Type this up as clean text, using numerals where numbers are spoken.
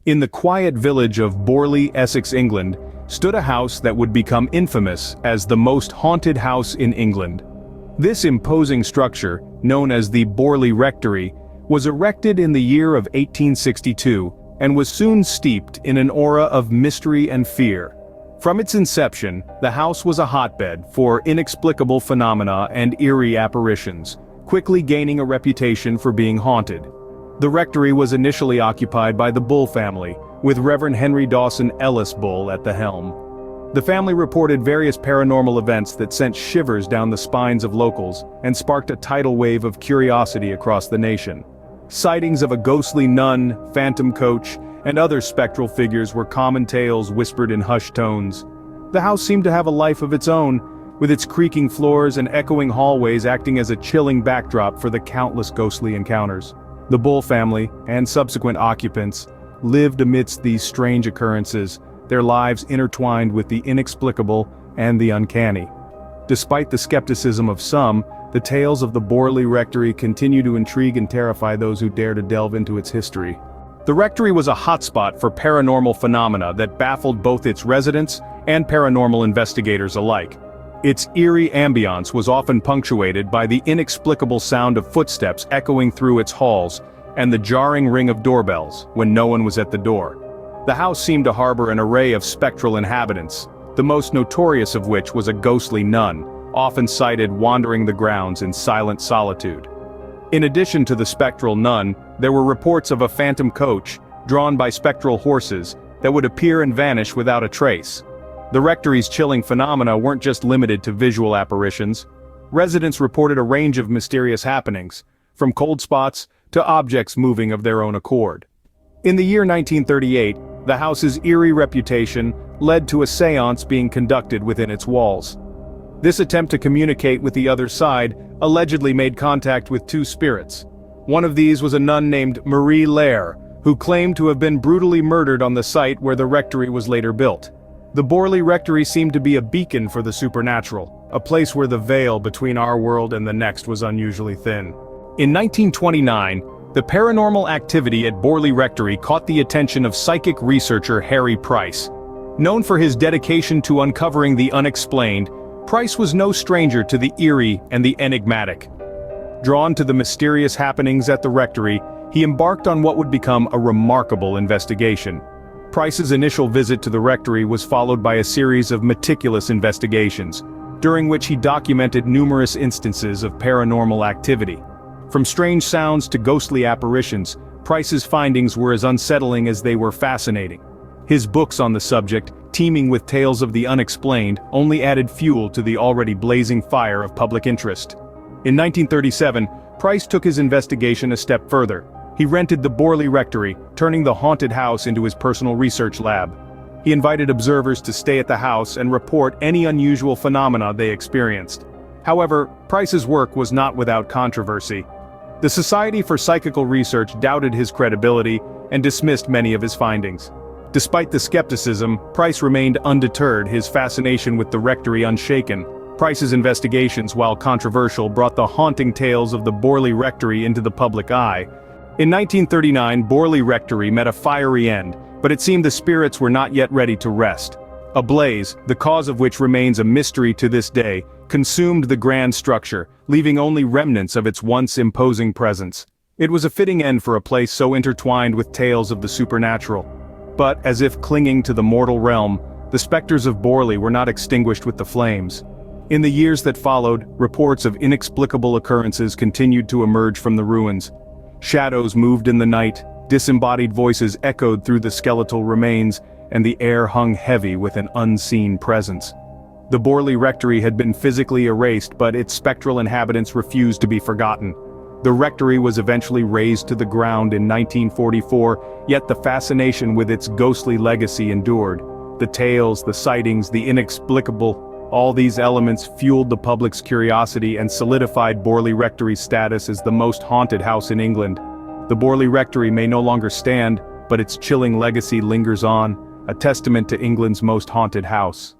In the quiet village of Borley, Essex, England, stood a house that would become infamous as the most haunted house in England. This imposing structure, known as the Borley Rectory, was erected in the year of 1862 and was soon steeped in an aura of mystery and fear. From its inception, the house was a hotbed for inexplicable phenomena and eerie apparitions, quickly gaining a reputation for being haunted. The rectory was initially occupied by the Bull family, with Reverend Henry Dawson Ellis Bull at the helm. The family reported various paranormal events that sent shivers down the spines of locals and sparked a tidal wave of curiosity across the nation. Sightings of a ghostly nun, phantom coach, and other spectral figures were common tales whispered in hushed tones. The house seemed to have a life of its own, with its creaking floors and echoing hallways acting as a chilling backdrop for the countless ghostly encounters. The Bull family, and subsequent occupants, lived amidst these strange occurrences, their lives intertwined with the inexplicable and the uncanny. Despite the skepticism of some, the tales of the Borley Rectory continue to intrigue and terrify those who dare to delve into its history. The rectory was a hotspot for paranormal phenomena that baffled both its residents and paranormal investigators alike. Its eerie ambiance was often punctuated by the inexplicable sound of footsteps echoing through its halls, and the jarring ring of doorbells when no one was at the door. The house seemed to harbor an array of spectral inhabitants, the most notorious of which was a ghostly nun, often sighted wandering the grounds in silent solitude. In addition to the spectral nun, there were reports of a phantom coach, drawn by spectral horses, that would appear and vanish without a trace. The rectory's chilling phenomena weren't just limited to visual apparitions. Residents reported a range of mysterious happenings, from cold spots to objects moving of their own accord. In the year 1938, the house's eerie reputation led to a séance being conducted within its walls. This attempt to communicate with the other side allegedly made contact with two spirits. One of these was a nun named Marie Lair, who claimed to have been brutally murdered on the site where the rectory was later built. The Borley Rectory seemed to be a beacon for the supernatural, a place where the veil between our world and the next was unusually thin. In 1929, the paranormal activity at Borley Rectory caught the attention of psychic researcher Harry Price. Known for his dedication to uncovering the unexplained, Price was no stranger to the eerie and the enigmatic. Drawn to the mysterious happenings at the rectory, he embarked on what would become a remarkable investigation. Price's initial visit to the rectory was followed by a series of meticulous investigations, during which he documented numerous instances of paranormal activity. From strange sounds to ghostly apparitions, Price's findings were as unsettling as they were fascinating. His books on the subject, teeming with tales of the unexplained, only added fuel to the already blazing fire of public interest. In 1937, Price took his investigation a step further. He rented the Borley Rectory, turning the haunted house into his personal research lab. He invited observers to stay at the house and report any unusual phenomena they experienced. However, Price's work was not without controversy. The Society for Psychical Research doubted his credibility and dismissed many of his findings. Despite the skepticism, Price remained undeterred, his fascination with the rectory unshaken. Price's investigations, while controversial, brought the haunting tales of the Borley Rectory into the public eye. In 1939, Borley Rectory met a fiery end, but it seemed the spirits were not yet ready to rest. A blaze, the cause of which remains a mystery to this day, consumed the grand structure, leaving only remnants of its once imposing presence. It was a fitting end for a place so intertwined with tales of the supernatural. But, as if clinging to the mortal realm, the specters of Borley were not extinguished with the flames. In the years that followed, reports of inexplicable occurrences continued to emerge from the ruins. Shadows moved in the night, disembodied voices echoed through the skeletal remains, and the air hung heavy with an unseen presence. The Borley Rectory had been physically erased, but its spectral inhabitants refused to be forgotten. The rectory was eventually razed to the ground in 1944, yet the fascination with its ghostly legacy endured. The tales, the sightings, the inexplicable, all these elements fueled the public's curiosity and solidified Borley Rectory's status as the most haunted house in England. The Borley Rectory may no longer stand, but its chilling legacy lingers on, a testament to England's most haunted house.